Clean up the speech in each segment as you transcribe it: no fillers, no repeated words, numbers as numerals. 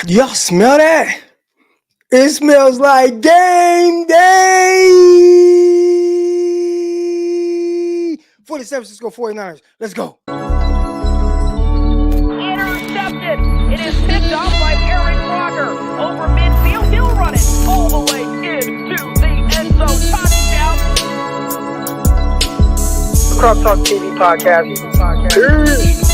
Do y'all smell that? It smells like game day for the San Francisco 49ers. Let's go. Intercepted. It is picked off by Aaron Crocker. Over midfield, he'll run it all the way into the end zone. Touchdown. Crosstalk TV podcast. Peace.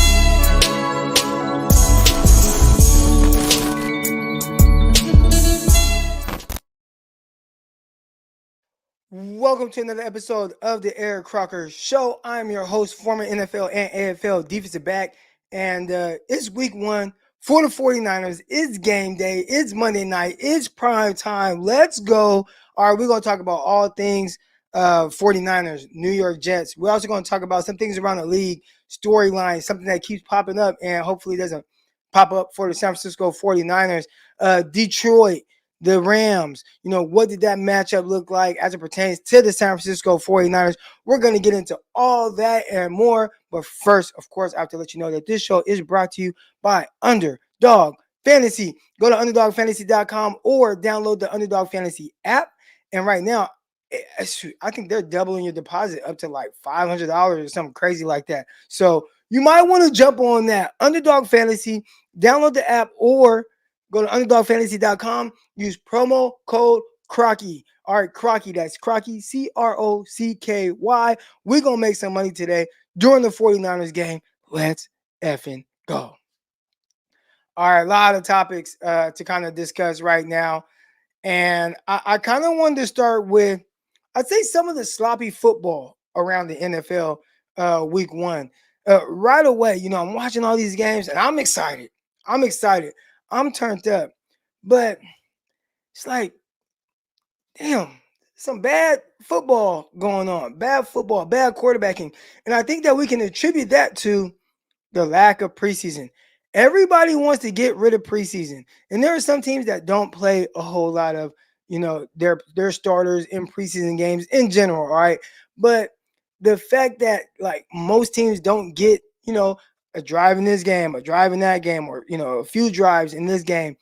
Welcome to another episode of the Eric Crocker Show. I'm your host, former NFL and AFL defensive back, and it's week one for the 49ers. It's game day. It's Monday night. It's prime time. Let's go. All right, we're going to talk about all things 49ers, New York Jets. We're also going to talk about some things around the league, storylines, something that keeps popping up and hopefully doesn't pop up for the San Francisco 49ers. Detroit, the Rams, what did that matchup look like as it pertains to the San Francisco 49ers? We're going to get into all that and more. But first, of course, I have to let you know that this show is brought to you by Underdog Fantasy. Go to UnderdogFantasy.com or download the Underdog Fantasy app. And right now, I think they're doubling your deposit up to like $500 or something crazy like that. So you might want to jump on that. Underdog Fantasy, download the app or go to UnderdogFantasy.com. Use promo code Crocky. All right, Crocky. That's Crocky, Crocky. We're going to make some money today during the 49ers game. Let's effing go. All right, a lot of topics to kind of discuss right now. And I kind of wanted to start with, I'd say, some of the sloppy football around the NFL week one. Right away, I'm watching all these games and I'm excited. I'm turned up. But it's like, damn, some bad football going on. Bad football, bad quarterbacking. And I think that we can attribute that to the lack of preseason. Everybody wants to get rid of preseason. And there are some teams that don't play a whole lot of, their starters in preseason games in general, all right? But the fact that, like, most teams don't get, a drive in this game, a drive in that game, or, a few drives in this game,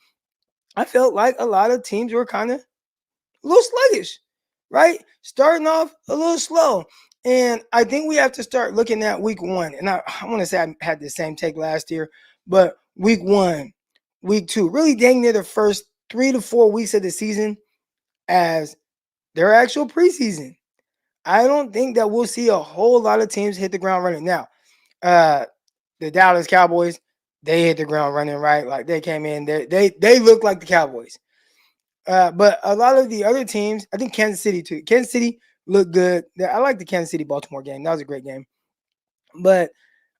I felt like a lot of teams were kind of a little sluggish, right? Starting off a little slow. And I think we have to start looking at week one. And I want to say I had the same take last year, but week one, week two, really dang near the first 3 to 4 weeks of the season as their actual preseason. I don't think that we'll see a whole lot of teams hit the ground running. Now, the Dallas Cowboys, they hit the ground running, right? Like they came in, they look like the Cowboys. But a lot of the other teams, I think Kansas City too. Kansas City looked good. I like the Kansas City-Baltimore game. That was a great game. But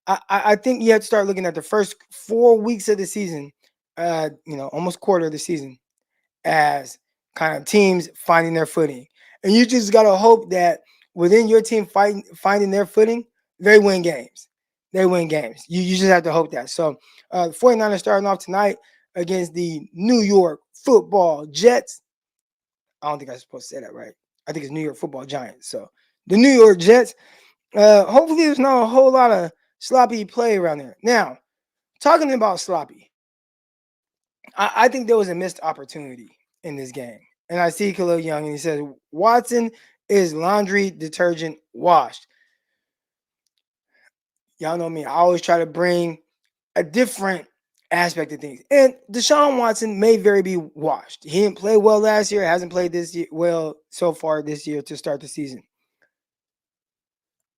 I think you have to start looking at the first 4 weeks of the season, almost quarter of the season, as kind of teams finding their footing. And you just got to hope that within your team finding their footing, they win games. You just have to hope that. So 49ers starting off tonight against the New York Football Jets. I don't think I'm supposed to say that right. I think it's New York Football Giants. So the New York Jets. Hopefully there's not a whole lot of sloppy play around there. Now, talking about sloppy, I think there was a missed opportunity in this game. And I see Khalil Young and he says, Watson is laundry detergent washed. Y'all know me. I always try to bring a different aspect of things. And Deshaun Watson may very be washed. He didn't play well last year. Hasn't played this year well so far this year to start the season.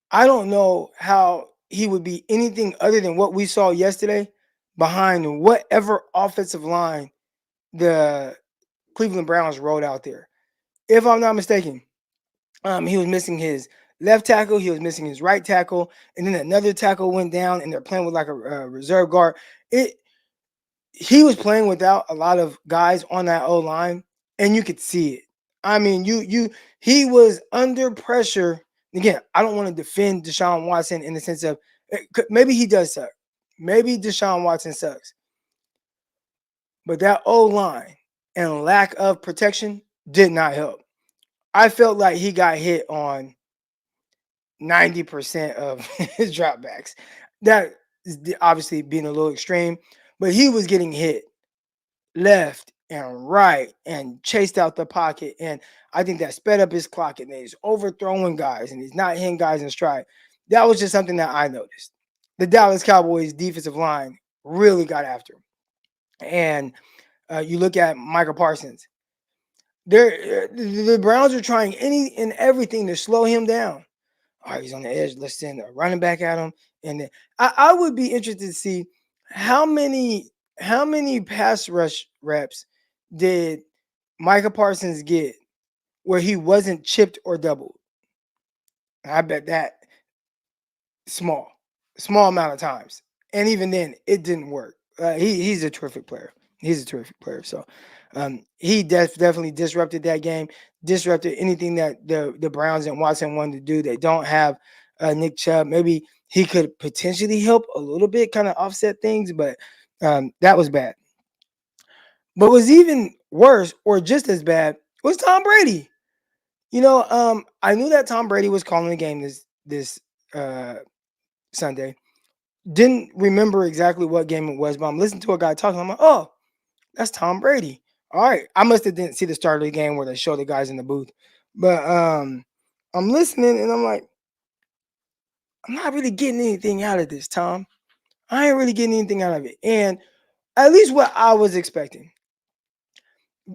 I don't know how he would be anything other than what we saw yesterday behind whatever offensive line the Cleveland Browns rolled out there. If I'm not mistaken, he was missing his left tackle, he was missing his right tackle, and then another tackle went down, and they're playing with like a reserve guard. He was playing without a lot of guys on that O-line, and you could see it. I mean, he was under pressure. Again, I don't want to defend Deshaun Watson in the sense of maybe he does suck. Maybe Deshaun Watson sucks. But that O-line and lack of protection did not help. I felt like he got hit on 90% of his dropbacks. That is obviously being a little extreme, but he was getting hit left and right and chased out the pocket. And I think that sped up his clock and he's overthrowing guys and he's not hitting guys in stride. That was just something that I noticed. The Dallas Cowboys defensive line really got after him. And you look at Michael Parsons. The Browns are trying any and everything to slow him down. All right, he's on the edge. Let's send a running back at him. And then I would be interested to see how many pass rush reps did Micah Parsons get where he wasn't chipped or doubled. I bet that small, small amount of times. And even then, it didn't work. He's a terrific player. He's a terrific player. So he definitely disrupted that game, disrupted anything that the Browns and Watson wanted to do. They don't have Nick Chubb. Maybe he could potentially help a little bit, kind of offset things, but that was bad. But was even worse or just as bad was Tom Brady. I knew that Tom Brady was calling the game this uh, Sunday. Didn't remember exactly what game it was, but I'm listening to a guy talking. I'm like, oh, that's Tom Brady. All right. I must have didn't see the start of the game where they show the guys in the booth. But I'm listening and I'm like, I'm not really getting anything out of this, Tom. I ain't really getting anything out of it. And at least what I was expecting,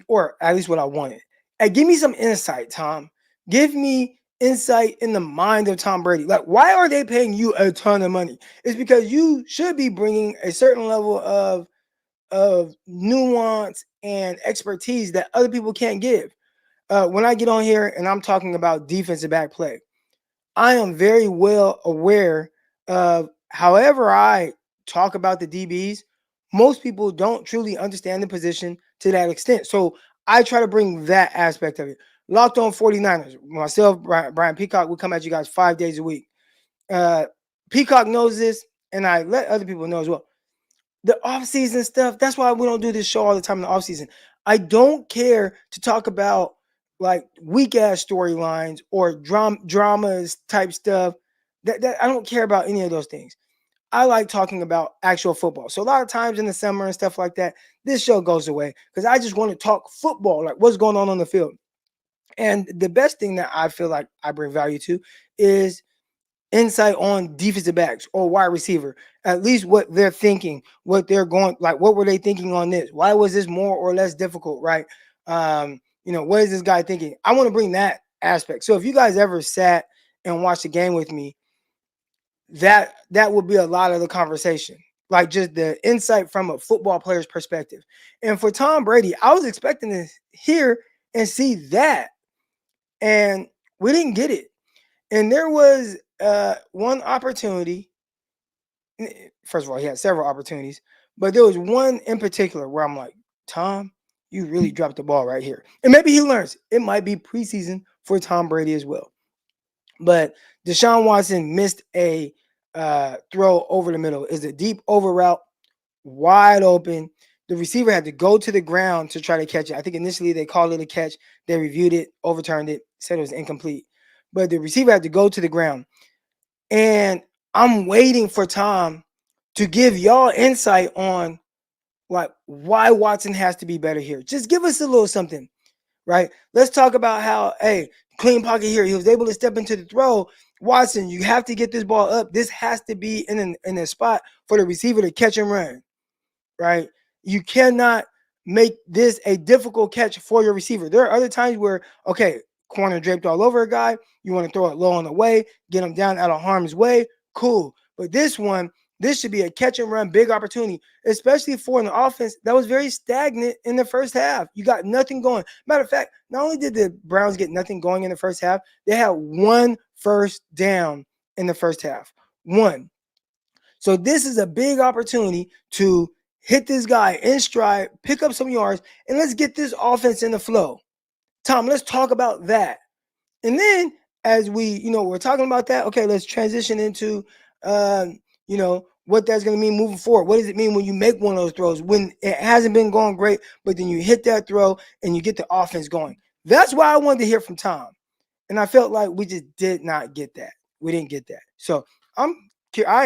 or at least what I wanted. Hey, give me some insight, Tom. Give me insight in the mind of Tom Brady. Like, why are they paying you a ton of money? It's because you should be bringing a certain level of nuance and expertise that other people can't give. When I get on here and I'm talking about defensive back play, I am very well aware of however I talk about the DBs, most people don't truly understand the position to that extent. So I try to bring that aspect of it. Locked on 49ers, myself, Brian Peacock, we come at you guys 5 days a week. Uh, Peacock knows this, and I let other people know as well. The off-season stuff, that's why we don't do this show all the time in the off-season. I don't care to talk about like weak-ass storylines or dramas type stuff. That I don't care about any of those things. I like talking about actual football. So a lot of times in the summer and stuff like that, this show goes away because I just want to talk football, like what's going on the field. And the best thing that I feel like I bring value to is insight on defensive backs or wide receiver, at least what they're thinking, what they're going, like what were they thinking on this? Why was this more or less difficult, right? What is this guy thinking? I want to bring that aspect. So if you guys ever sat and watched a game with me, that would be a lot of the conversation, like just the insight from a football player's perspective. And for Tom Brady, I was expecting to hear and see that, and we didn't get it. And there was one opportunity. First of all, he had several opportunities, but there was one in particular where I'm like, Tom, you really dropped the ball right here. And maybe he learns. It might be preseason for Tom Brady as well. But Deshaun Watson missed a throw over the middle. It's a deep over route, wide open. The receiver had to go to the ground to try to catch it. I think initially they called it a catch. They reviewed it, overturned it, said it was incomplete. But the receiver had to go to the ground. And I'm waiting for Tom to give y'all insight on like why Watson has to be better here. Just give us a little something, right? Let's talk about how, hey, clean pocket here. He was able to step into the throw. Watson, you have to get this ball up. This has to be in a spot for the receiver to catch and run, right? You cannot make this a difficult catch for your receiver. There are other times where, okay, corner draped all over a guy. You want to throw it low on the way, get him down out of harm's way. Cool. But this one, this should be a catch and run, big opportunity, especially for an offense that was very stagnant in the first half. You got nothing going. Matter of fact, not only did the Browns get nothing going in the first half, they had one first down in the first half. One. So this is a big opportunity to hit this guy in stride, pick up some yards, and let's get this offense in the flow. Tom, let's talk about that. And then as we're talking about that, okay, let's transition into, what that's going to mean moving forward. What does it mean when you make one of those throws, when it hasn't been going great, but then you hit that throw and you get the offense going? That's why I wanted to hear from Tom. And I felt like we just did not get that. We didn't get that. So I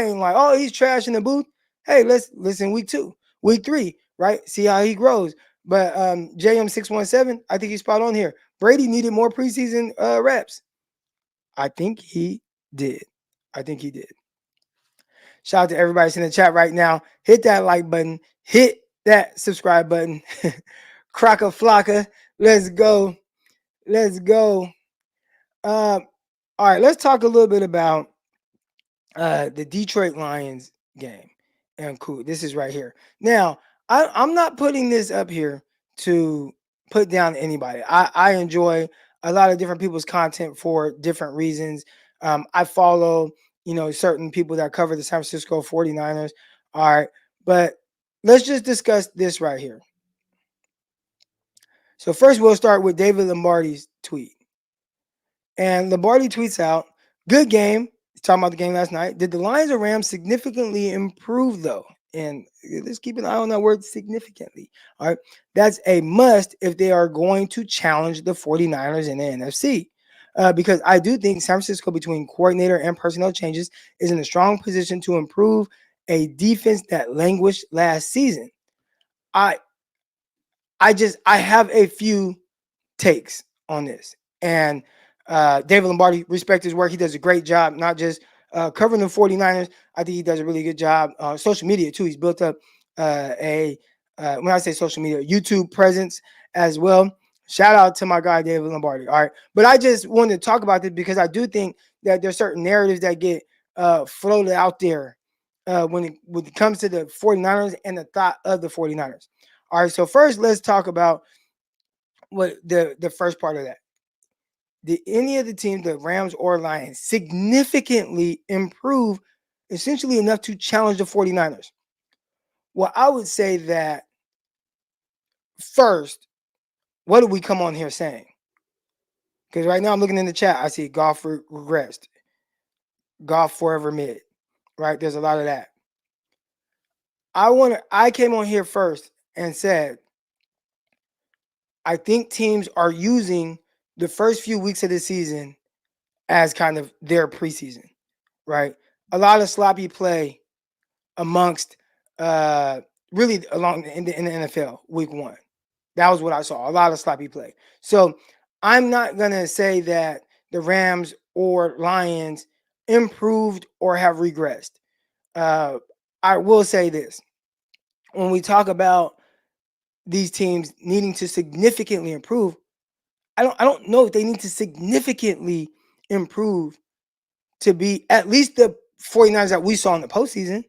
ain't like, oh, he's trash in the booth. Hey, let's listen week 2, week 3, right? See how he grows. But JM617, I think he's spot on here. Brady needed more preseason reps. I think he did. I think he did. Shout out to everybody that's in the chat right now. Hit that like button. Hit that subscribe button. Crocker Flocka. Let's go. Let's go. All right, let's talk a little bit about the Detroit Lions game. And cool, this is right here. Now, I'm not putting this up here to put down anybody. I enjoy a lot of different people's content for different reasons. I follow, certain people that cover the San Francisco 49ers. All right, but let's just discuss this right here. So first we'll start with David Lombardi's tweet. And Lombardi tweets out, good game. He's talking about the game last night. Did the Lions or Rams significantly improve, though? And let's keep an eye on that word significantly. All right. That's a must if they are going to challenge the 49ers in the NFC. Because I do think San Francisco, between coordinator and personnel changes, is in a strong position to improve a defense that languished last season. I have a few takes on this. And David Lombardi, respect his work. He does a great job, not just covering the 49ers. I think he does a really good job. Social media, too. He's built up when I say social media, YouTube presence as well. Shout out to my guy, David Lombardi. All right. But I just wanted to talk about this because I do think that there's certain narratives that get floated out there when it comes to the 49ers and the thought of the 49ers. All right. So first, let's talk about what the first part of that. Did any of the teams, the Rams or Lions, significantly improve essentially enough to challenge the 49ers? Well, I would say that first, what did we come on here saying? Because right now I'm looking in the chat, I see golf regressed, golf forever mid, right? There's a lot of that. I came on here first and said, I think teams are using the first few weeks of the season as kind of their preseason, right? A lot of sloppy play amongst really along in the NFL week one. That was what I saw. A lot of sloppy play. So I'm not gonna say that the Rams or Lions improved or have regressed. I will say this. When we talk about these teams needing to significantly improve, I don't know if they need to significantly improve to be at least the 49ers that we saw in the postseason.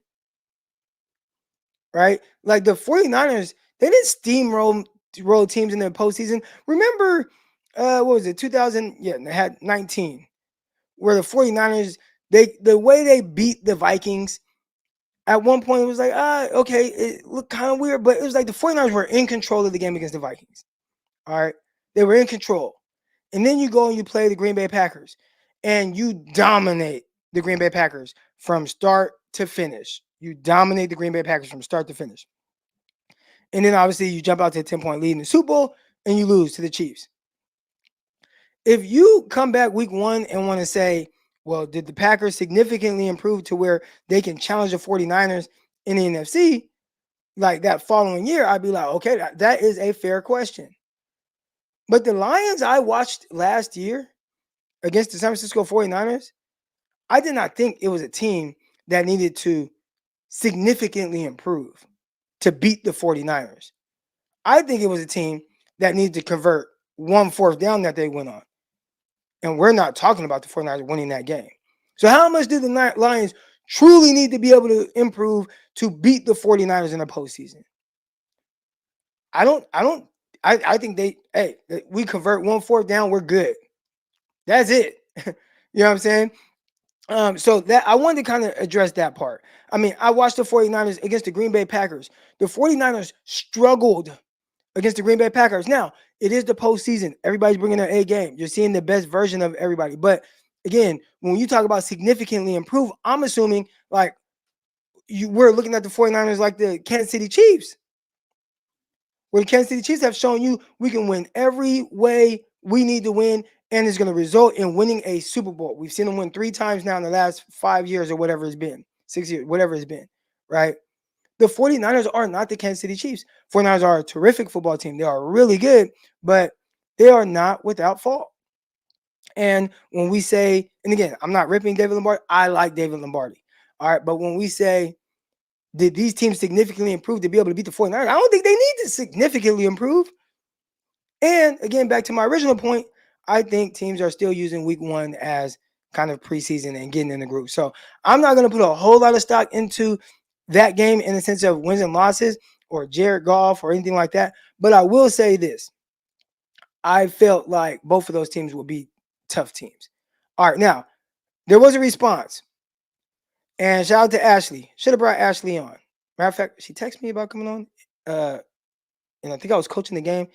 Right? Like the 49ers, they didn't steamroll teams in the postseason. Remember, what was it, 2000? Yeah, they had 19, where the 49ers, the way they beat the Vikings, at one point it was like, okay, it looked kind of weird, but it was like the 49ers were in control of the game against the Vikings. All right? They were in control. And then you go and you play the Green Bay Packers, and you dominate the Green Bay Packers from start to finish. You dominate the Green Bay Packers from start to finish. And then obviously you jump out to a 10-point lead in the Super Bowl and you lose to the Chiefs. If you come back week one and want to say, well, did the Packers significantly improve to where they can challenge the 49ers in the NFC like that following year, I'd be like, okay, that is a fair question. But the Lions I watched last year against the San Francisco 49ers, I did not think it was a team that needed to significantly improve to beat the 49ers. I think it was a team that needed to convert 1 4th down that they went on. And we're not talking about the 49ers winning that game. So how much did the Lions truly need to be able to improve to beat the 49ers in the postseason? I think we convert 1 4th down, we're good. That's it. You know what I'm saying? So that I wanted to kind of address that part. I mean, I watched the 49ers against the Green Bay Packers. The 49ers struggled against the Green Bay Packers. Now, it is the postseason. Everybody's bringing their A game. You're seeing the best version of everybody. But again, when you talk about significantly improve, I'm assuming like we're looking at the 49ers like the Kansas City Chiefs. Where the Kansas City Chiefs have shown you we can win every way we need to win, and it's going to result in winning a Super Bowl. We've seen them win 3 times now in the last 5 years or whatever it's been, 6 years, whatever it's been, right? The 49ers are not the Kansas City Chiefs. 49ers are a terrific football team. They are really good, but they are not without fault. And when we say, and again, I'm not ripping David Lombardi. I like David Lombardi. All right. But when we say, did these teams significantly improve to be able to beat the 49ers? I don't think they need to significantly improve. And again, back to my original point, I think teams are still using week one as kind of preseason and getting in the group. So I'm not going to put a whole lot of stock into that game in the sense of wins and losses or Jared Goff or anything like that. But I will say this. I felt like both of those teams would be tough teams. All right, now, there was a response. And shout out to Ashley. Should have brought Ashley on. Matter of fact, she texted me about coming on. And I think I was coaching the game.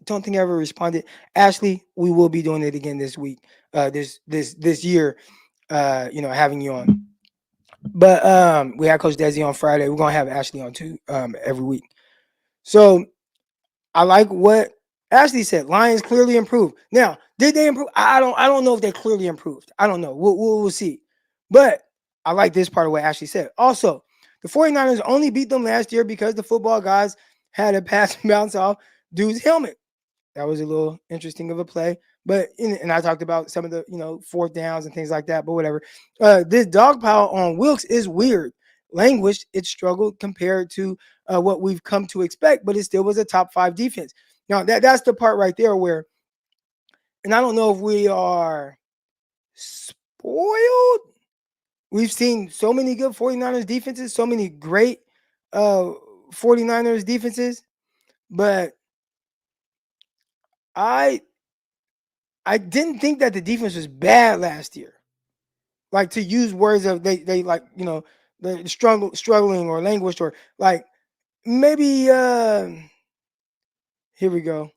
Don't think I ever responded. Ashley, we will be doing it again this week, this year. Having you on. But we had Coach Desi on Friday. We're gonna have Ashley on too every week. So I like what Ashley said. Lions clearly improved. Now, did they improve? I don't know if they clearly improved. I don't know. We'll see. But I like this part of what Ashley said. Also, the 49ers only beat them last year because the football guys had a pass bounce off dude's helmet. That was a little interesting of a play. But and I talked about some of the fourth downs and things like that. But whatever. This dog pile on Wilkes is weird. Language, it struggled compared to what we've come to expect, but it still was a top 5 defense. Now that's the part right there where, and I don't know if we are spoiled. We've seen so many good 49ers defenses, so many great 49ers defenses, but I didn't think that the defense was bad last year. Like, to use words of they like, the struggling or languished, or like maybe here we go.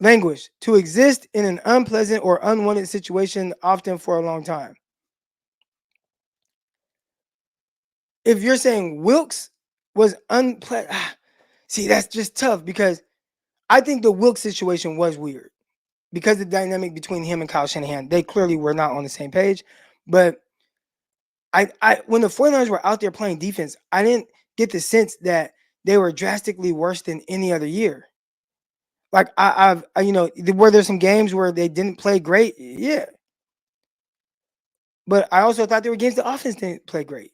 Language, to exist in an unpleasant or unwanted situation, often for a long time. If you're saying Wilkes was unpleasant, see, that's just tough because I think the Wilkes situation was weird because the dynamic between him and Kyle Shanahan, they clearly were not on the same page. But I when the 49ers were out there playing defense, I didn't get the sense that they were drastically worse than any other year. Like were there some games where they didn't play great? Yeah. But I also thought there were games the offense didn't play great.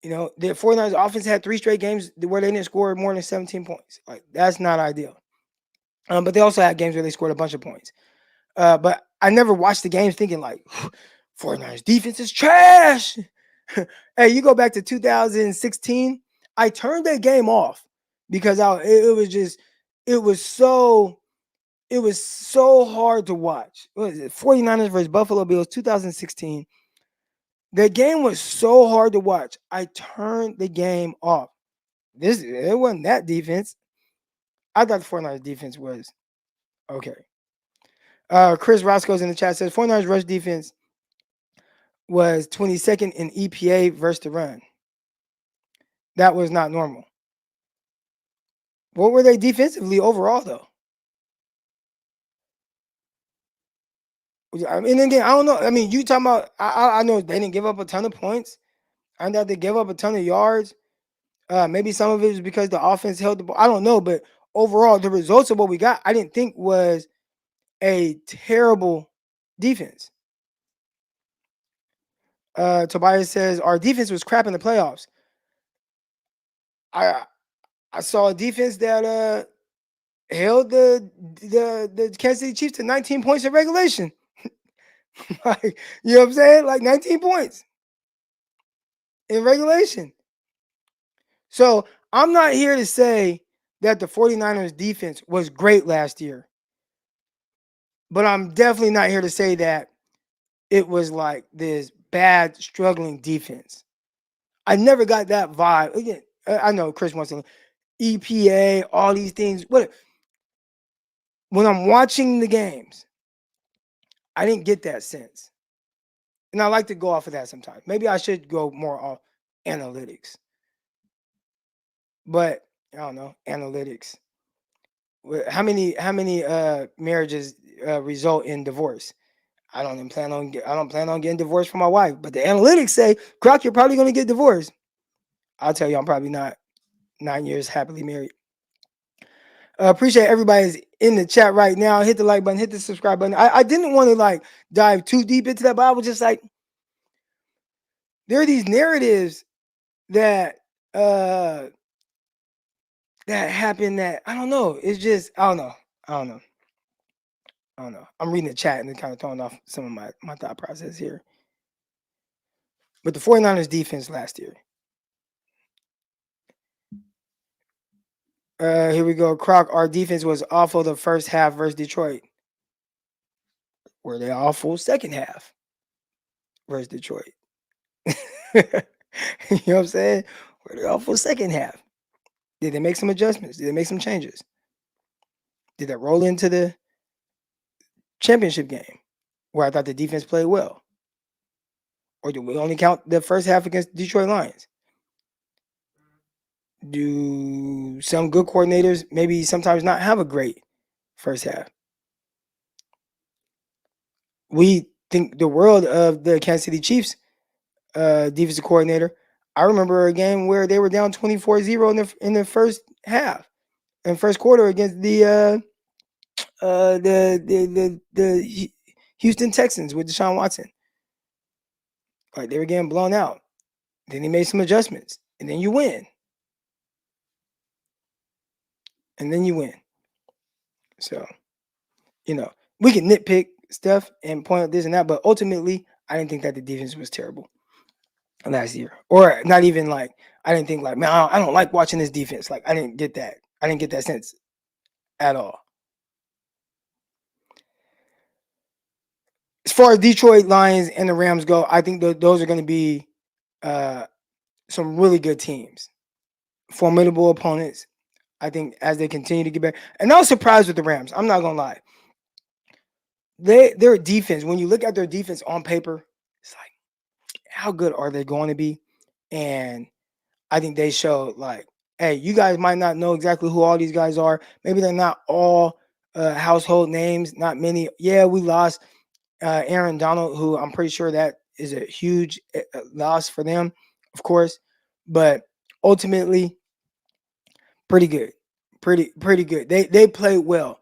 The 49ers offense had 3 straight games where they didn't score more than 17 points. Like, that's not ideal. But they also had games where they scored a bunch of points. But I never watched the games thinking like, 49ers defense is trash. Hey, you go back to 2016, I turned that game off because it was so hard to watch. What is it? 49ers versus Buffalo Bills 2016. The game was so hard to watch. I turned the game off. It wasn't that defense. I thought the 49ers defense was okay. Chris Roscoe's in the chat says 49ers rush defense was 22nd in EPA versus the run. That was not normal. What were they defensively overall, though? I mean, again, I don't know. I mean, you talking about, I know they didn't give up a ton of points. I know they gave up a ton of yards. Maybe some of it was because the offense held the ball. I don't know. But overall, the results of what we got, I didn't think was a terrible defense. Tobias says, our defense was crap in the playoffs. I saw a defense that held the Kansas City Chiefs to 19 points in regulation. Like, you know what I'm saying? Like 19 points in regulation. So I'm not here to say that the 49ers defense was great last year. But I'm definitely not here to say that it was like this bad, struggling defense. I never got that vibe. Again, I know Chris wants to EPA, all these things. When I'm watching the games, I didn't get that sense. And I like to go off of that sometimes. Maybe I should go more off analytics. But I don't know, analytics. How many marriages result in divorce? I don't plan on getting divorced from my wife, but the analytics say, Croc, you're probably going to get divorced. I'll tell you, I'm probably not 9 years happily married. Appreciate everybody's in the chat right now. Hit the like button, hit the subscribe button. I didn't want to like dive too deep into that, but I was just like, there are these narratives that that happen that I don't know. It's just I don't know. I don't know. I don't know. I'm reading the chat and kind of throwing off some of my thought process here. But the 49ers defense last year. Here we go. Croc, our defense was awful the first half versus Detroit. Were they awful second half versus Detroit? You know what I'm saying? Were they awful second half? Did they make some adjustments? Did they make some changes? Did that roll into the championship game where I thought the defense played well? Or do we only count the first half against Detroit Lions? Do some good coordinators maybe sometimes not have a great first half? We think the world of the Kansas City Chiefs defensive coordinator. I remember a game where they were down 24-0 in the first half and first quarter against the Houston Texans with Deshaun Watson. Like they were getting blown out. Then he made some adjustments, and then you win. And then you win. So, we can nitpick stuff and point out this and that, but ultimately, I didn't think that the defense was terrible last year. Or not even like, I didn't think like, man, I don't like watching this defense. Like, I didn't get that. I didn't get that sense at all. As far as Detroit Lions and the Rams go, I think those are going to be some really good teams. Formidable opponents. I think as they continue to get better. And I was surprised with the Rams. I'm not going to lie. Their defense, when you look at their defense on paper, it's like, how good are they going to be? And I think they showed like, hey, you guys might not know exactly who all these guys are. Maybe they're not all household names, not many. Yeah, we lost Aaron Donald, who I'm pretty sure that is a huge loss for them, of course. But ultimately, pretty good. Pretty good. They played well.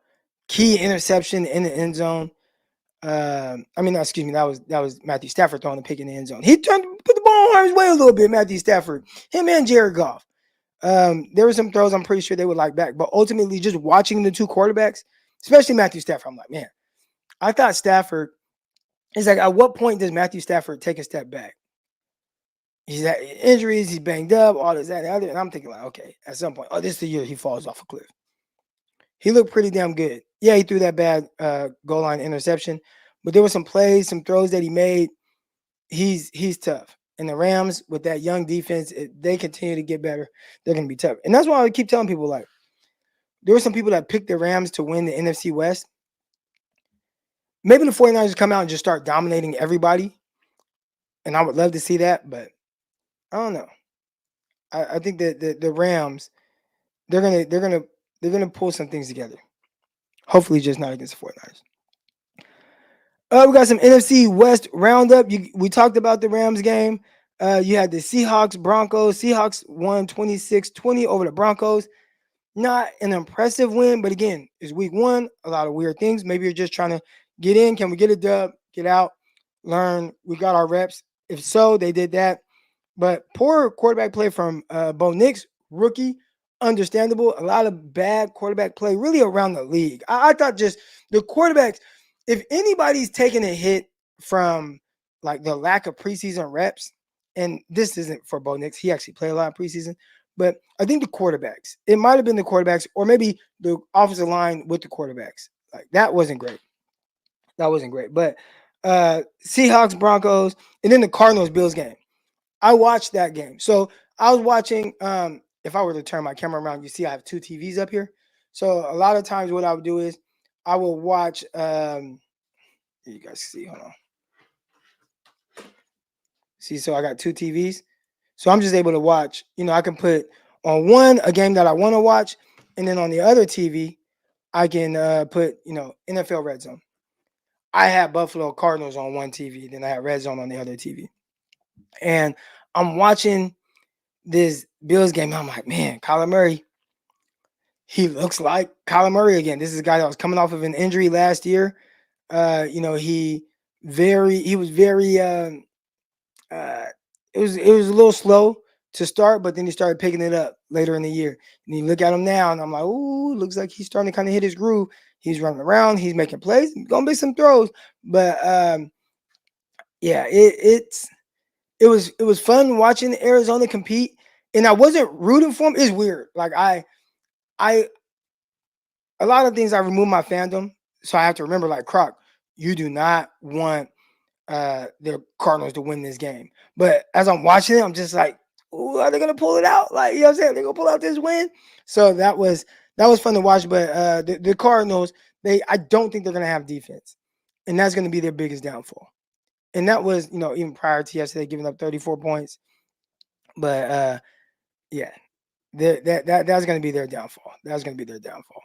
Key interception in the end zone. Excuse me, that was Matthew Stafford throwing the pick in the end zone. He put the ball on his way a little bit, Matthew Stafford. Him and Jared Goff. There were some throws I'm pretty sure they would like back, but ultimately just watching the two quarterbacks, especially Matthew Stafford, I'm like, man, I thought Stafford is like, at what point does Matthew Stafford take a step back? He's had injuries, he's banged up, all this, that, and the other, and I'm thinking like, okay, at some point, this is the year he falls off a cliff. He looked pretty damn good. Yeah, he threw that bad goal line interception, but there were some plays, some throws that he made. He's tough. And the Rams, with that young defense, they continue to get better. They're going to be tough. And that's why I keep telling people, like, there were some people that picked the Rams to win the NFC West. Maybe the 49ers come out and just start dominating everybody. And I would love to see that, but I don't know. I think that the Rams, they're gonna pull some things together. Hopefully, just not against the 49ers. We got some NFC West roundup. We talked about the Rams game. You had the Seahawks, Broncos. Seahawks won 26-20 over the Broncos. Not an impressive win, but again, it's week one. A lot of weird things. Maybe you're just trying to get in. Can we get a dub? Get out. Learn. We got our reps. If so, they did that. But poor quarterback play from Bo Nix, rookie. Understandable. A lot of bad quarterback play really around the league. I thought just the quarterbacks, if anybody's taking a hit from like the lack of preseason reps, and this isn't for Bo Nix, he actually played a lot of preseason, but I think the quarterbacks, it might have been the quarterbacks or maybe the offensive line with the quarterbacks. Like that wasn't great. But Seahawks, Broncos, and then the Cardinals Bills game. I watched that game. So I was watching, if I were to turn my camera around, you see I have two TVs up here. So a lot of times what I would do is I will watch, you guys see, hold on. See, so I got two TVs. So I'm just able to watch, I can put on one a game that I want to watch, and then on the other TV, I can put, NFL Red Zone. I had Buffalo Cardinals on one TV, then I had Red Zone on the other TV. And I'm watching this Bills game, I'm like, man, Kyler Murray, he looks like Kyler Murray again. This is a guy that was coming off of an injury last year. He was very uh, it was a little slow to start, but then he started picking it up later in the year. And you look at him now, and I'm like, ooh, looks like he's starting to kind of hit his groove. He's running around, he's making plays, gonna be some throws, but yeah, it was fun watching Arizona compete, and I wasn't rooting for him. It's weird, like I a lot of things I remove my fandom, so I have to remember, like Croc, you do not want the Cardinals to win this game. But as I'm watching it, I'm just like, ooh, are they gonna pull it out? Like, you know what I'm saying? They're gonna pull out this win. So that was fun to watch. But the Cardinals, I don't think they're gonna have defense. And that's gonna be their biggest downfall. And that was, even prior to yesterday giving up 34 points. But yeah, that's gonna be their downfall. That's gonna be their downfall.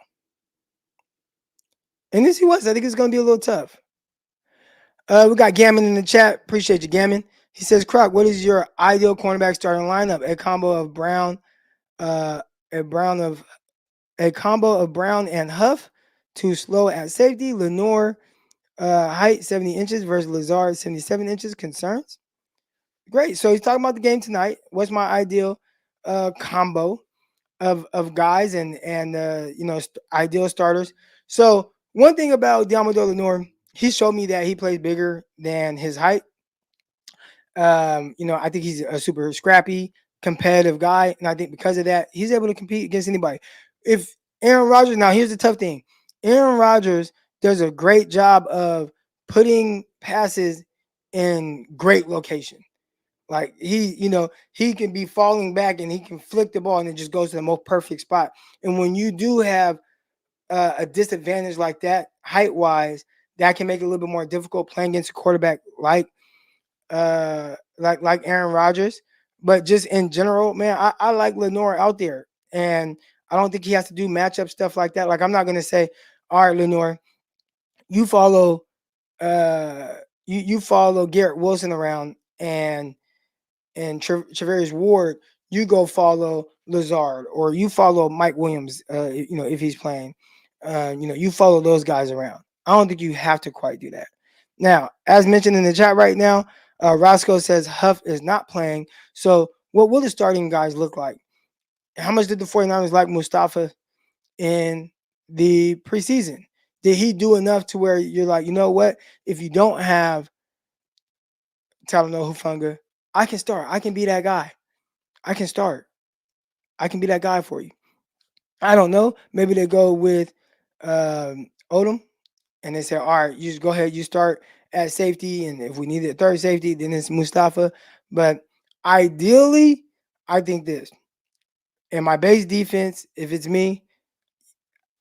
And NFC West, I think it's gonna be a little tough. We got Gammon in the chat. Appreciate you, Gammon. He says, Croc, what is your ideal cornerback starting lineup? Uh, a combo of Brown and Huff. Too slow at safety. Lenore, height 70 inches versus Lazard 77 inches. Concerns? Great. So he's talking about the game tonight. What's my ideal combo of guys and ideal starters? So one thing about Diamador Lenore, he showed me that he plays bigger than his height. I think he's a super scrappy, competitive guy, and I think because of that, he's able to compete against anybody. If Aaron Rodgers, now here's the tough thing: Aaron Rodgers does a great job of putting passes in great location. Like he can be falling back and he can flick the ball and it just goes to the most perfect spot. And when you do have a disadvantage like that, height wise, that can make it a little bit more difficult playing against a quarterback like Aaron Rodgers. But just in general, man, I like Lenore out there. And I don't think he has to do matchup stuff like that. Like I'm not gonna say, all right, Lenore, you follow you follow Garrett Wilson around and Travarius Ward, you go follow Lazard or you follow Mike Williams, if he's playing. You follow those guys around. I don't think you have to quite do that. Now, as mentioned in the chat right now, Roscoe says Huff is not playing. So what will the starting guys look like? How much did the 49ers like Mustafa in the preseason? Did he do enough to where you're like, you know what? If you don't have Talanoa Hufanga, I can start. I can be that guy. I can start. I can be that guy for you. I don't know. Maybe they go with Odom and they say, all right, you just go ahead, you start at safety. And if we need a third safety, then it's Mustafa. But ideally, I think this. In my base defense, if it's me,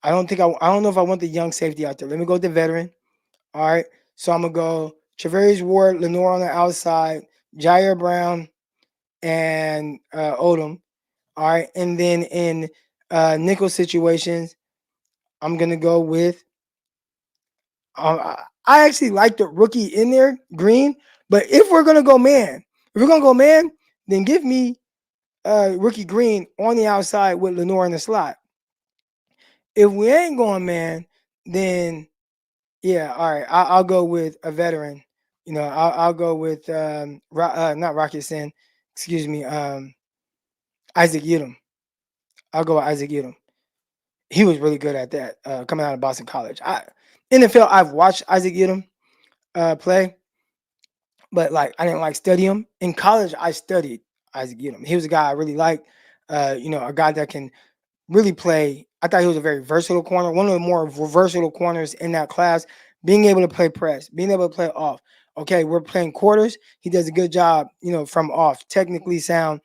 I don't know if I want the young safety out there. Let me go with the veteran. All right. So I'm gonna go Travarius Ward, Lenore on the outside, Jair Brown, and Odom. All right. And then in nickel situations, I'm gonna go with. I actually like the rookie in there, Green. But if we're gonna go man, then give me rookie Green on the outside with Lenore in the slot. If we ain't going man, then yeah, all right. I'll go with a veteran. I'll go with not Rocket Sin, excuse me, Isaac Yidam. I'll go with Isaac Yidam. He was really good at that coming out of Boston College. NFL, I've watched Isaac Yidam play, but like I didn't like study him. In college, I studied Isaac Yidam. He was a guy I really liked. A guy that can really play. I thought he was a very versatile corner, one of the more versatile corners in that class, being able to play press, being able to play off. Okay, we're playing quarters. He does a good job, from off, technically sound.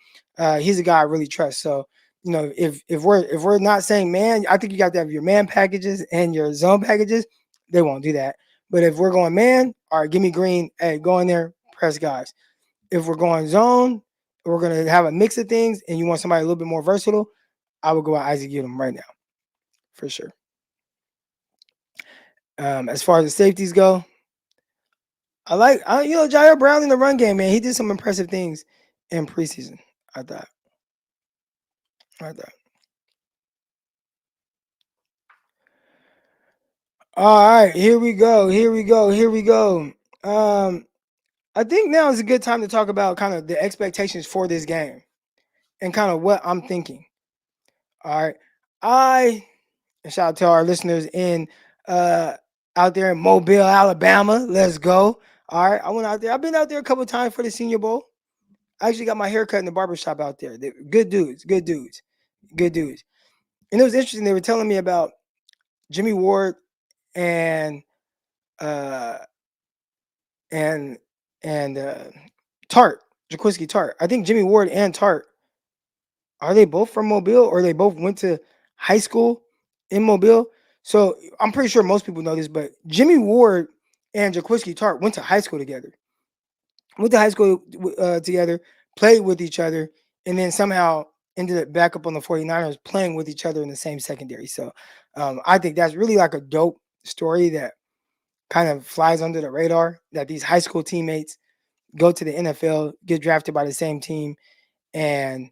He's a guy I really trust. So, if we're not saying man, I think you got to have your man packages and your zone packages. They won't do that. But if we're going man, all right, give me Green. Hey, go in there, press guys. If we're going zone, we're gonna have a mix of things, and you want somebody a little bit more versatile. I would go with Isaac Yidam right now, for sure. As far as the safeties go, I like Jair Brown in the run game, man. He did some impressive things in preseason, I thought. Right there. All right, here we go. Here we go. Here we go. I think now is a good time to talk about kind of the expectations for this game and kind of what I'm thinking. All right. I and shout out to our listeners in uh out there in Mobile, Alabama. Let's go. All right. I went out there. I've been out there a couple of times for the Senior Bowl. I actually got my hair cut in the barber shop out there. Good dudes, good dudes, good dudes. And it was interesting. They were telling me about Jimmy Ward and uh and and Tart, Jaquiski Tart. I think Jimmy Ward and Tart, are they both from Mobile or they both went to high school in Mobile? So I'm pretty sure most people know this, but Jimmy Ward and Jaquiski Tart went to high school together. Went to high school together, played with each other, and then somehow ended up back up on the 49ers playing with each other in the same secondary. So I think that's really like a dope story that kind of flies under the radar, that these high school teammates go to the NFL, get drafted by the same team, and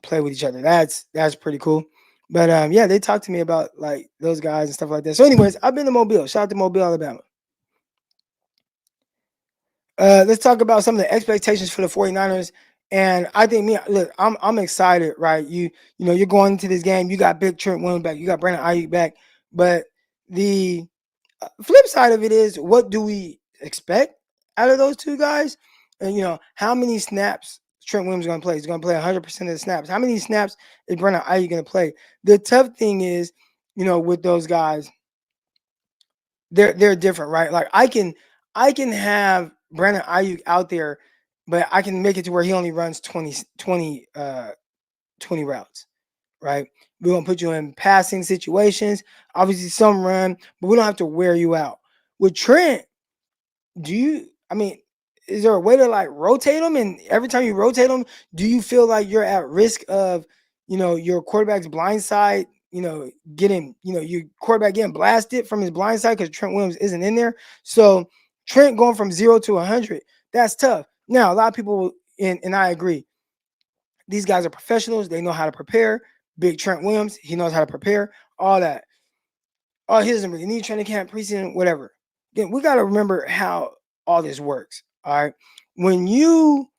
play with each other. That's pretty cool. But yeah, they talked to me about like those guys and stuff like that. So, anyways, I've been to Mobile. Shout out to Mobile, Alabama. Let's talk about some of the expectations for the 49ers. And I think look, I'm excited, right? You know, you're going into this game, you got big Trent Williams back, you got Brandon Ayuk back, but the flip side of it is, what do we expect out of those two guys? And you know, how many snaps Trent Williams is going to play? He's going to play 100% of the snaps. How many snaps is Brandon Ayuk going to play? The tough thing is, you know, with those guys, they're different, right? Like I can have Brandon Ayuk out there, but I can make it to where he only runs 20 routes, right? We're gonna put you in passing situations. Obviously, some run, but we don't have to wear you out. With Trent, do you? I mean, is there a way to like rotate them? And every time you rotate them, do you feel like you're at risk of, you know, your quarterback's blind side? You know, getting, you know, your quarterback getting blasted from his blind side because Trent Williams isn't in there. So Trent going from 0 to 100, that's tough. Now, a lot of people, and I agree, these guys are professionals. They know how to prepare. Big Trent Williams, he knows how to prepare. All that. Oh, he doesn't really need training camp, preseason, whatever. Again, we got to remember how all this works. All right. When you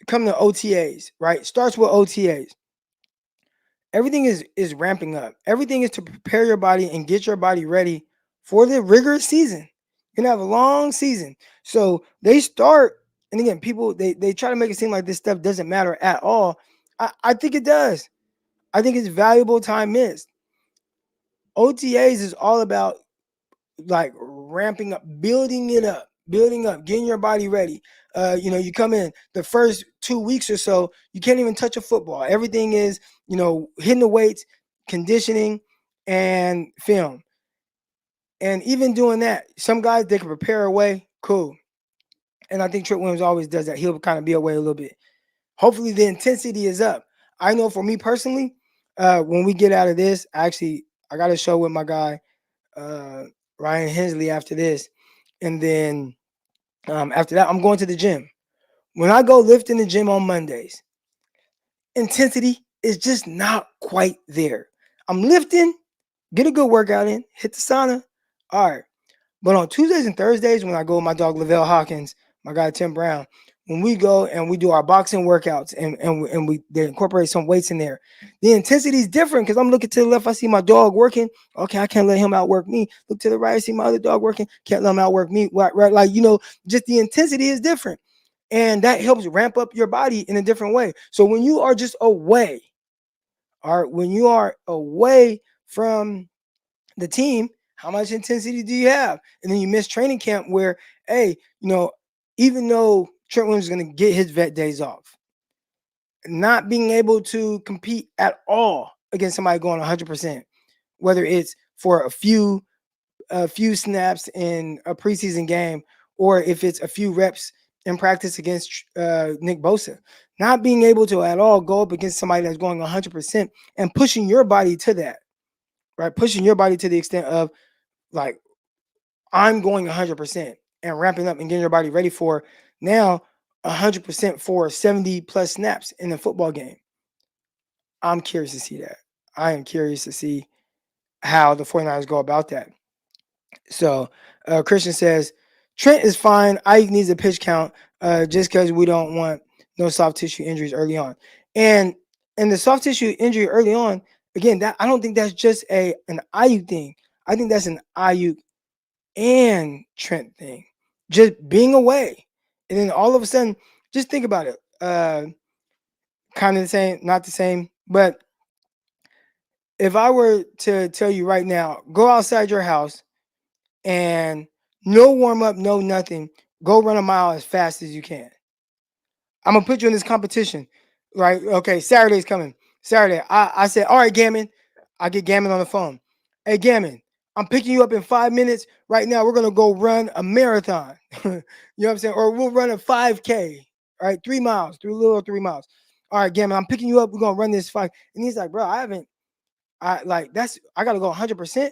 come to OTAs, right? Starts with OTAs. Everything is ramping up. Everything is to prepare your body and get your body ready for the rigorous season. You're gonna have a long season. So they start, and again, people they try to make it seem like this stuff doesn't matter at all. I think it does. I think it's valuable time missed. OTAs is all about like ramping up, building up, getting your body ready. You know, you come in the first 2 weeks or so, you can't even touch a football. Everything is, you know, hitting the weights, conditioning, and film. And even doing that, some guys they can prepare away, cool. And I think Trent Williams always does that. He'll kind of be away a little bit. Hopefully, the intensity is up. I know for me personally, when we get out of this, I got a show with my guy uh, Ryan Hensley after this, and then after that, I'm going to the gym. When I go lift in the gym on Mondays, intensity is just not quite there. I'm lifting, get a good workout in, hit the sauna, all right. But on Tuesdays and Thursdays, when I go with my dog Lavelle Hawkins, my guy Tim Brown, when we go and we do our boxing workouts and we they incorporate some weights in there, the intensity is different because I'm looking to the left, I see my dog working. Okay, I can't let him outwork me. Look to the right, I see my other dog working. Can't let him outwork me. Right, like you know, just the intensity is different, and that helps ramp up your body in a different way. So when you are just away, all right, when you are away from the team, how much intensity do you have? And then you miss training camp where, hey, you know, even though Trent Williams is going to get his vet days off, not being able to compete at all against somebody going 100%, whether it's for a few snaps in a preseason game or if it's a few reps in practice against Nick Bosa, not being able to at all go up against somebody that's going 100% and pushing your body to that, right? Pushing your body to the extent of like, I'm going 100% and ramping up and getting your body ready for now 100% for 70 plus snaps in a football game. I'm curious to see that. I am curious to see how the 49ers go about that. So Christian says Trent is fine. Ike needs a pitch count just because we don't want no soft tissue injuries early on. And the soft tissue injury early on, again, that I don't think that's just an Ayuk thing. I think that's an Ayuk and Trent thing. Just being away. And then all of a sudden, just think about it. Kind of the same, not the same, but if I were to tell you right now, go outside your house and no warm up, no nothing. Go run a mile as fast as you can. I'm gonna put you in this competition, right? Okay, Saturday's coming. Saturday, I said, all right, Gammon. I get Gammon on the phone. Hey, Gammon, I'm picking you up in 5 minutes. Right now, we're gonna go run a marathon. You know what I'm saying? Or we'll run a 5K, right? 3 miles, 3 miles. All right, Gammon, I'm picking you up. We're gonna run this 5. And he's like, bro, I gotta go 100%.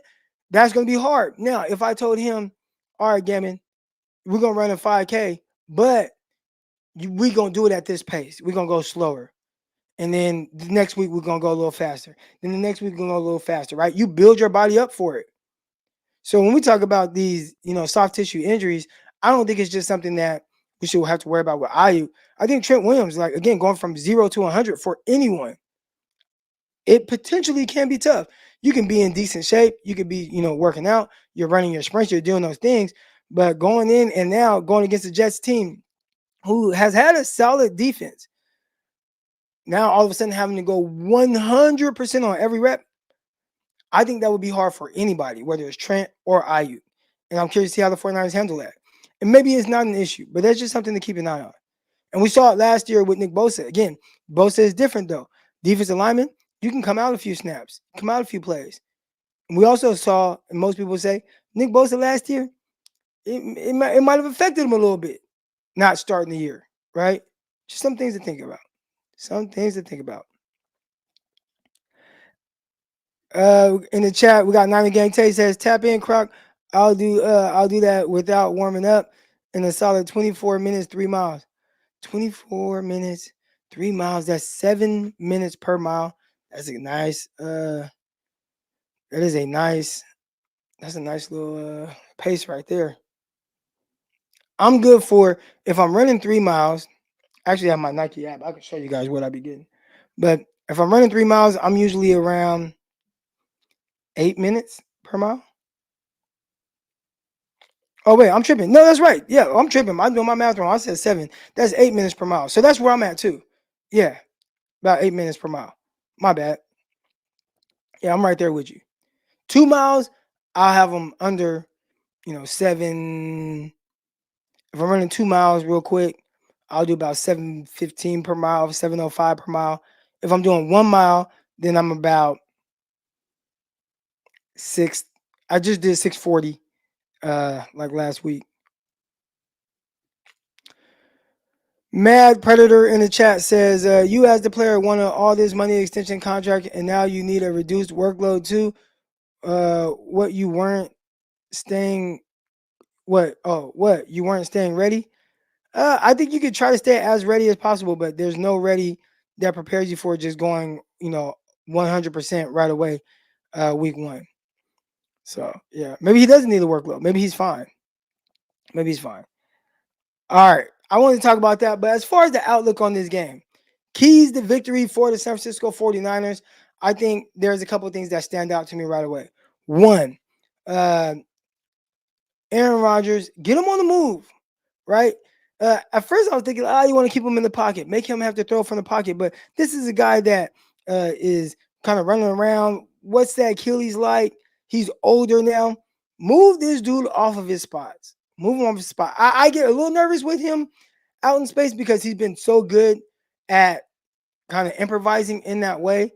That's gonna be hard. Now, if I told him, all right, Gammon, we're gonna run a 5K, but we gonna do it at this pace. We're gonna go slower. And then the next week we're gonna go a little faster. Then the next week we're gonna go a little faster, right? You build your body up for it. So when we talk about these, soft tissue injuries, I don't think it's just something that we should have to worry about with Ayuk. I think Trent Williams, like again, going from 0 to 100 for anyone, it potentially can be tough. You can be in decent shape. You could be, working out. You're running your sprints. You're doing those things. But going in and now going against the Jets team who has had a solid defense, now all of a sudden having to go 100% on every rep, I think that would be hard for anybody, whether it's Trent or Ayuk. And I'm curious to see how the 49ers handle that. And maybe it's not an issue, but that's just something to keep an eye on. And we saw it last year with Nick Bosa. Again, Bosa is different though. Defensive lineman, you can come out a few snaps, come out a few plays. And we also saw, and most people say, Nick Bosa last year, it might have affected him a little bit, not starting the year, right? Just some things to think about. Some things to think about. In the chat, we got 90 Gang Tay says, tap in, Croc. I'll do that without warming up in a solid 24 minutes, 3 miles. 24 minutes, 3 miles. That's 7 minutes per mile. That's a nice that's a nice little pace right there. I'm good for if I'm running 3 miles. Actually, I have my Nike app. I can show you guys what I be getting. But if I'm running 3 miles, I'm usually around 8 minutes per mile. Oh wait, I'm tripping. No, that's right. Yeah, I'm tripping. I'm doing my math wrong. I said 7. That's 8 minutes per mile. So that's where I'm at too. Yeah, about 8 minutes per mile. My bad. Yeah, I'm right there with you. 2 miles, I'll have them under, 7. If I'm running 2 miles real quick, I'll do about 7:15 per mile, 7:05 per mile. If I'm doing 1 mile, then I'm about 6. I just did 6:40 like last week. Mad Predator in the chat says, you as the player wanted all this money extension contract and now you need a reduced workload too. What you weren't staying what you weren't staying ready? I think you could try to stay as ready as possible, but there's no ready that prepares you for just going, 100% right away week 1. So, yeah, maybe he doesn't need a workload. Maybe he's fine. All right. I want to talk about that. But as far as the outlook on this game, keys to victory for the San Francisco 49ers, I think there's a couple of things that stand out to me right away. One, Aaron Rodgers, get him on the move, right? At first, I was thinking, you want to keep him in the pocket, make him have to throw from the pocket. But this is a guy that is kind of running around. What's that Achilles like? He's older now. Move this dude off of his spots. Move him off his spot. I get a little nervous with him out in space because he's been so good at kind of improvising in that way.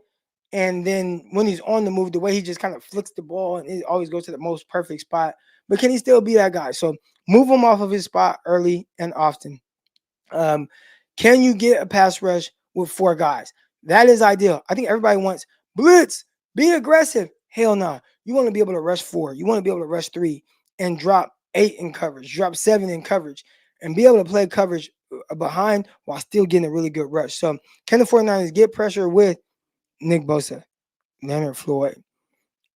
And then when he's on the move, the way he just kind of flicks the ball and it always goes to the most perfect spot. But can he still be that guy? So move him off of his spot early and often. Can you get a pass rush with 4 guys? That is ideal. I think everybody wants blitz, be aggressive. Hell no. You want to be able to rush 4. You want to be able to rush 3 and drop 8 in coverage, drop 7 in coverage, and be able to play coverage behind while still getting a really good rush. So can the 49ers get pressure with Nick Bosa, Leonard Floyd,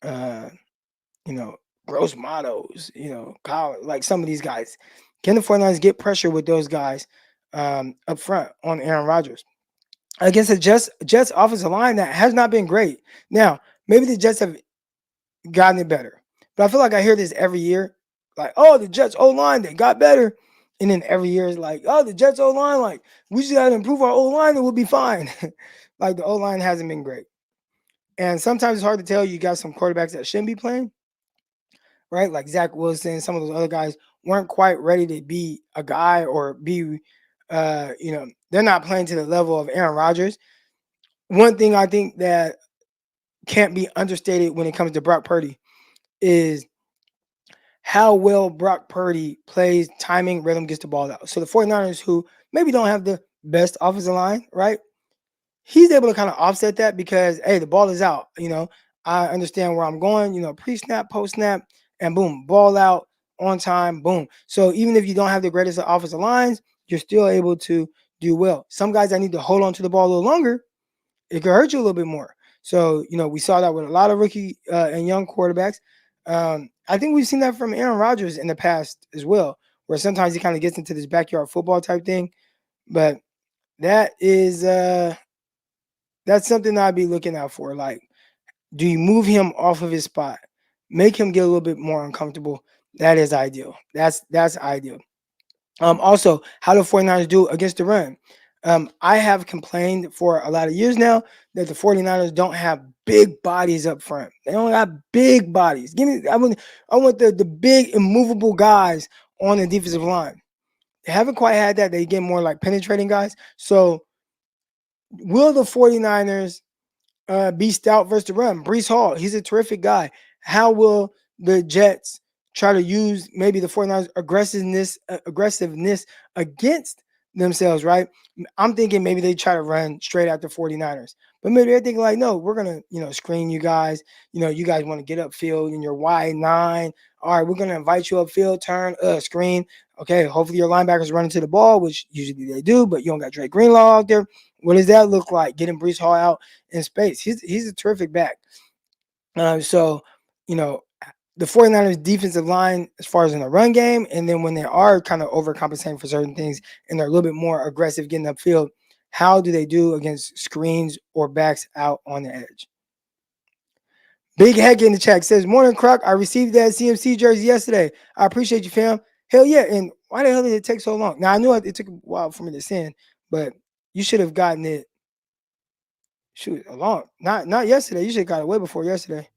uh, you know, Gross Matos, Kyle, like some of these guys. Can the 49ers get pressure with those guys up front on Aaron Rodgers? Against the Jets offensive line that has not been great. Now, maybe the Jets have gotten it better. But I feel like I hear this every year. Like, oh, the Jets O line, they got better. And then every year it's like, oh, the Jets O line, like, we just gotta improve our O line and we'll be fine. Like the O line hasn't been great. And sometimes it's hard to tell. You got some quarterbacks that shouldn't be playing, right? Like Zach Wilson, some of those other guys weren't quite ready to be a guy or be they're not playing to the level of Aaron Rodgers. One thing I think that can't be understated when it comes to Brock Purdy is how well Brock Purdy plays timing, rhythm, gets the ball out. So the 49ers, who maybe don't have the best offensive line, right? He's able to kind of offset that because, hey, the ball is out. I understand where I'm going, pre-snap, post-snap, and boom, ball out on time, boom. So even if you don't have the greatest of offensive lines, you're still able to do well. Some guys that need to hold on to the ball a little longer, it could hurt you a little bit more. So, we saw that with a lot of rookie and young quarterbacks. I think we've seen that from Aaron Rodgers in the past as well, where sometimes he kind of gets into this backyard football type thing. But that is that's something I'd be looking out for. Like, do you move him off of his spot? Make him get a little bit more uncomfortable. That is ideal. That's ideal. Also, how do 49ers do against the run? I have complained for a lot of years now that the 49ers don't have big bodies up front. They don't have big bodies. I want the big immovable guys on the defensive line. They haven't quite had that. They get more like penetrating guys. So will the 49ers be stout versus the run? Brees Hall, he's a terrific guy. How will the Jets try to use maybe the 49ers aggressiveness against themselves, right? I'm thinking maybe they try to run straight at the 49ers. But maybe they're thinking like, no, we're going to, screen you guys. You guys want to get upfield in your Y9. All right, we're going to invite you upfield, turn, screen. Okay, hopefully your linebackers running to the ball, which usually they do, but you don't got Drake Greenlaw out there. What does that look like? Getting Brees Hall out in space. He's a terrific back. So, the 49ers defensive line as far as in the run game, and then when they are kind of overcompensating for certain things and they're a little bit more aggressive getting upfield, how do they do against screens or backs out on the edge? Big Heck in the chat says, morning, Croc. I received that CMC jersey yesterday. I appreciate you, fam. Hell yeah. And why the hell did it take so long? Now, I knew it took a while for me to send, but you should have gotten it. Shoot, not yesterday. You should have got it way before yesterday.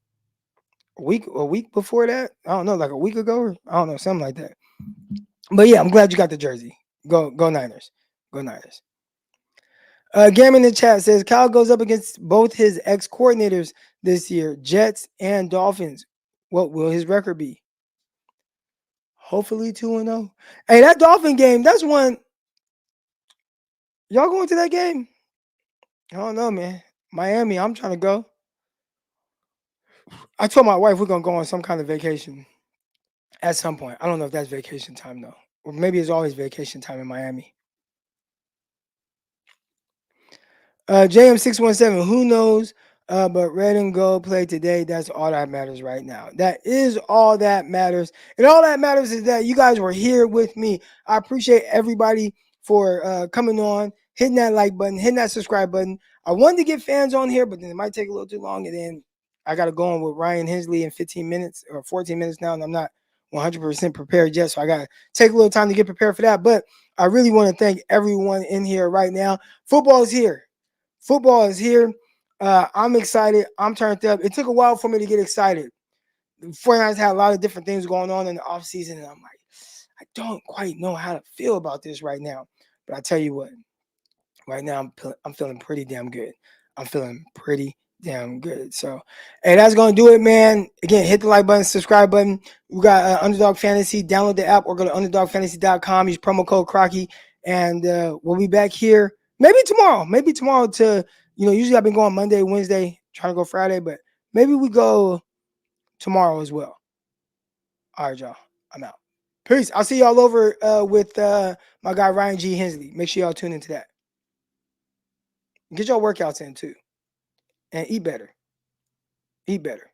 A week before that. I don't know, like a week ago, or I don't know, something like that. But yeah, I'm glad you got the jersey. Go Niners. Go Niners. Gam in the chat says Kyle goes up against both his ex-coordinators this year, Jets and Dolphins. What will his record be? Hopefully 2-0. Hey, that Dolphin game, that's one. Y'all going to that game? I don't know, man. Miami, I'm trying to go. I told my wife we're going to go on some kind of vacation at some point. I don't know if that's vacation time, though. Or maybe it's always vacation time in Miami. JM617, who knows? But red and gold play today. That's all that matters right now. That is all that matters. And all that matters is that you guys were here with me. I appreciate everybody for coming on, hitting that like button, hitting that subscribe button. I wanted to get fans on here, but then it might take a little too long. And then I got to go on with Ryan Hensley in 15 minutes or 14 minutes now. And I'm not 100% prepared yet. So I got to take a little time to get prepared for that. But I really want to thank everyone in here right now. Football is here. Football is here. I'm excited. I'm turned up. It took a while for me to get excited. The 49ers had a lot of different things going on in the offseason, and I'm like, I don't quite know how to feel about this right now. But I tell you what, right now I'm feeling pretty damn good. I'm feeling pretty damn good. So, hey, that's going to do it, man. Again, hit the like button, subscribe button. We got Underdog Fantasy. Download the app or go to underdogfantasy.com. Use promo code Crocky, and we'll be back here. Maybe tomorrow to, usually I've been going Monday, Wednesday, trying to go Friday, but maybe we go tomorrow as well. All right, y'all. I'm out. Peace. I'll see y'all over with my guy, Ryan G. Hensley. Make sure y'all tune into that. Get your workouts in, too. and eat better. Eat better.